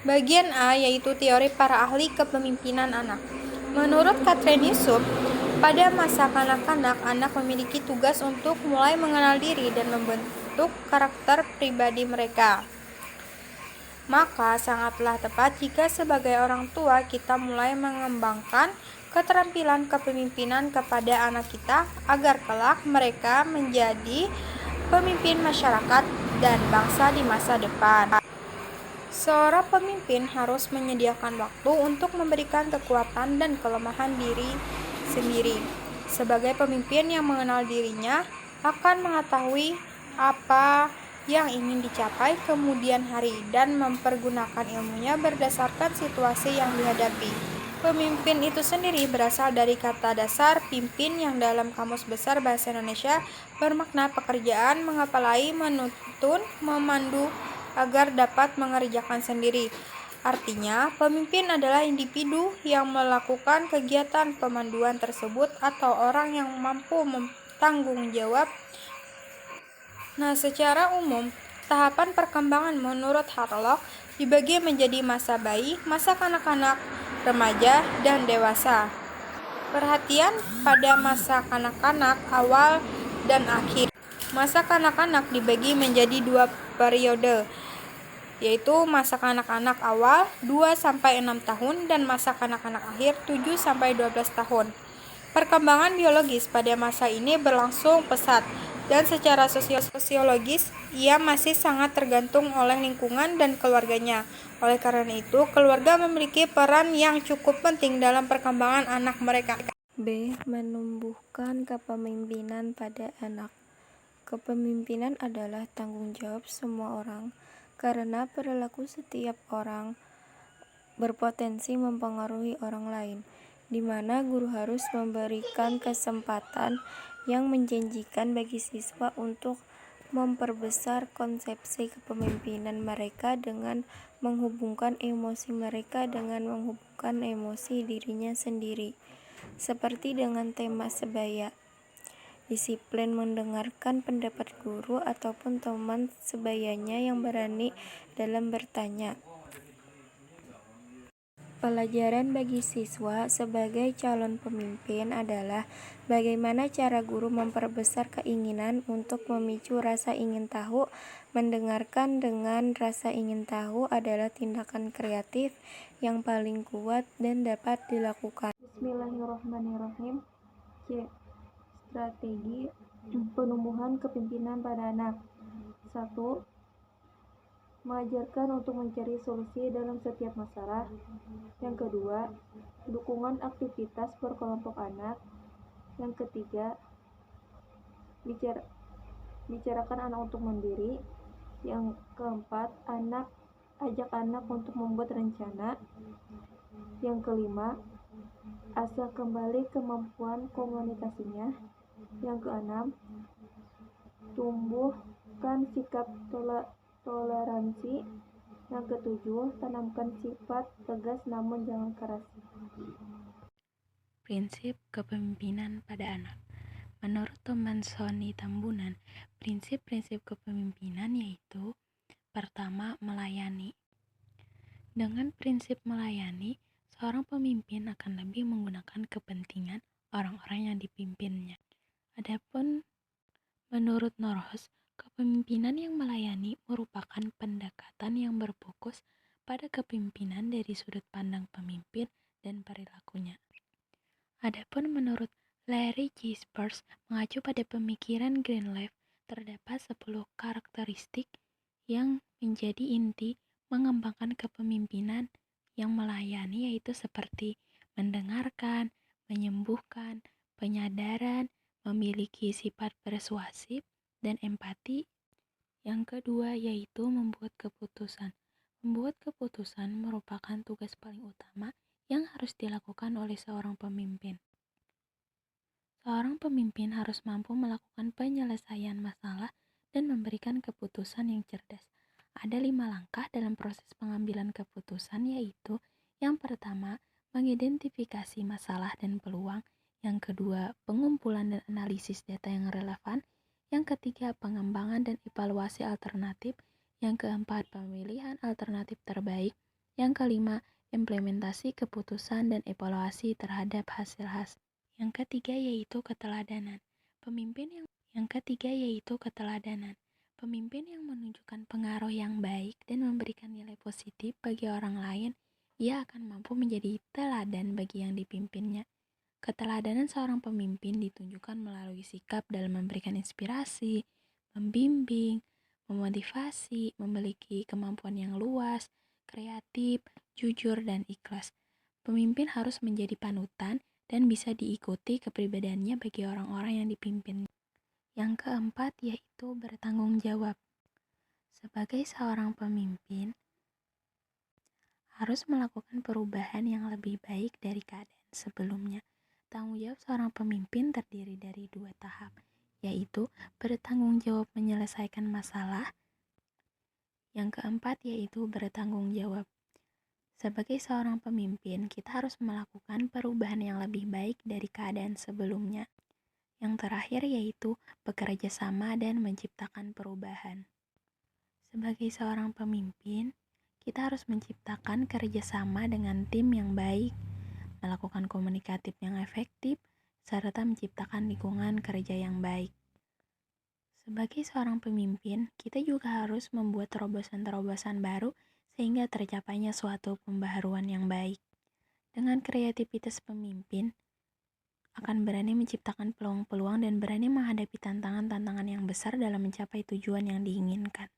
Bagian A yaitu teori para ahli kepemimpinan anak. Menurut Katrin Yusuf, pada masa kanak-kanak, anak memiliki tugas untuk mulai mengenal diri dan membentuk karakter pribadi mereka. Maka sangatlah tepat jika sebagai orang tua kita mulai mengembangkan keterampilan kepemimpinan kepada anak kita agar kelak mereka menjadi pemimpin masyarakat dan bangsa di masa depan. Seorang pemimpin harus menyediakan waktu untuk memberikan kekuatan dan kelemahan diri sendiri. Sebagai pemimpin yang mengenal dirinya, akan mengetahui apa yang ingin dicapai kemudian hari dan mempergunakan ilmunya berdasarkan situasi yang dihadapi. Pemimpin itu sendiri berasal dari kata dasar pimpin yang dalam Kamus Besar Bahasa Indonesia bermakna pekerjaan, mengepalai, menuntun, memandu, agar dapat mengerjakan sendiri. Artinya, pemimpin adalah individu yang melakukan kegiatan pemanduan tersebut atau orang yang mampu bertanggung jawab. Nah, secara umum, tahapan perkembangan menurut Harlock dibagi menjadi masa bayi, masa kanak-kanak, remaja, dan dewasa. Perhatian pada masa kanak-kanak awal dan akhir. Masa kanak-kanak dibagi menjadi 2 periode, yaitu masa kanak-kanak awal 2-6 tahun dan masa kanak-kanak akhir 7-12 tahun. Perkembangan biologis pada masa ini berlangsung pesat dan secara sosiologis ia masih sangat tergantung oleh lingkungan dan keluarganya. Oleh karena itu, keluarga memiliki peran yang cukup penting dalam perkembangan anak mereka. B. Menumbuhkan kepemimpinan pada anak. Kepemimpinan adalah tanggung jawab semua orang, karena perilaku setiap orang berpotensi mempengaruhi orang lain, di mana guru harus memberikan kesempatan yang menjanjikan bagi siswa untuk memperbesar konsepsi kepemimpinan mereka dengan menghubungkan emosi mereka dengan menghubungkan emosi dirinya sendiri, seperti dengan tema sebaya, disiplin mendengarkan pendapat guru ataupun teman sebayanya yang berani dalam bertanya. Pelajaran bagi siswa sebagai calon pemimpin adalah bagaimana cara guru memperbesar keinginan untuk memicu rasa ingin tahu. Mendengarkan dengan rasa ingin tahu adalah tindakan kreatif yang paling kuat dan dapat dilakukan. Bismillahirrahmanirrahim. C. Strategi penumbuhan kepemimpinan pada anak. 1. Mengajarkan untuk mencari solusi dalam setiap masalah. Yang kedua, dukungan aktivitas berkelompok anak. Yang ketiga, bicarakan anak untuk mandiri. Yang keempat, ajak anak untuk membuat rencana. Yang kelima, asah kembali kemampuan komunikasinya. Yang keenam, tumbuhkan sikap toleransi. Yang ketujuh, tanamkan sifat tegas namun jangan keras. Prinsip kepemimpinan pada anak. Menurut teman Sony Tambunan, prinsip-prinsip kepemimpinan yaitu: pertama, melayani. Dengan prinsip melayani, seorang pemimpin akan lebih menggunakan kepentingan orang-orang yang dipimpinnya. Adapun menurut Norhus, kepemimpinan yang melayani merupakan pendekatan yang berfokus pada kepemimpinan dari sudut pandang pemimpin dan perilakunya. Adapun menurut Larry Jaspers, mengacu pada pemikiran Greenleaf, terdapat 10 karakteristik yang menjadi inti mengembangkan kepemimpinan yang melayani, yaitu seperti mendengarkan, menyembuhkan, penyadaran, memiliki sifat persuasif, dan empati. Yang kedua yaitu membuat keputusan. Membuat keputusan merupakan tugas paling utama yang harus dilakukan oleh seorang pemimpin. Seorang pemimpin harus mampu melakukan penyelesaian masalah dan memberikan keputusan yang cerdas. Ada 5 langkah dalam proses pengambilan keputusan, yaitu: yang pertama, mengidentifikasi masalah dan peluang. Yang kedua, pengumpulan dan analisis data yang relevan. Yang ketiga, pengembangan dan evaluasi alternatif. Yang keempat, pemilihan alternatif terbaik. Yang kelima, implementasi keputusan dan evaluasi terhadap hasil-hasil. Yang ketiga yaitu keteladanan. Pemimpin yang menunjukkan pengaruh yang baik dan memberikan nilai positif bagi orang lain, ia akan mampu menjadi teladan bagi yang dipimpinnya. Keteladanan seorang pemimpin ditunjukkan melalui sikap dalam memberikan inspirasi, membimbing, memotivasi, memiliki kemampuan yang luas, kreatif, jujur, dan ikhlas. Pemimpin harus menjadi panutan dan bisa diikuti kepribadiannya bagi orang-orang yang dipimpin. Yang keempat yaitu bertanggung jawab. Sebagai seorang pemimpin, harus melakukan perubahan yang lebih baik dari keadaan sebelumnya. Tanggung jawab seorang pemimpin terdiri dari 2 tahap, yaitu bertanggung jawab menyelesaikan masalah. Yang keempat yaitu bertanggung jawab. Sebagai seorang pemimpin, kita harus melakukan perubahan yang lebih baik dari keadaan sebelumnya. Yang terakhir yaitu bekerja sama dan menciptakan perubahan. Sebagai seorang pemimpin, kita harus menciptakan kerjasama dengan tim yang baik, melakukan komunikatif yang efektif, serta menciptakan lingkungan kerja yang baik. Sebagai seorang pemimpin, kita juga harus membuat terobosan-terobosan baru sehingga tercapainya suatu pembaharuan yang baik. Dengan kreativitas pemimpin, akan berani menciptakan peluang-peluang dan berani menghadapi tantangan-tantangan yang besar dalam mencapai tujuan yang diinginkan.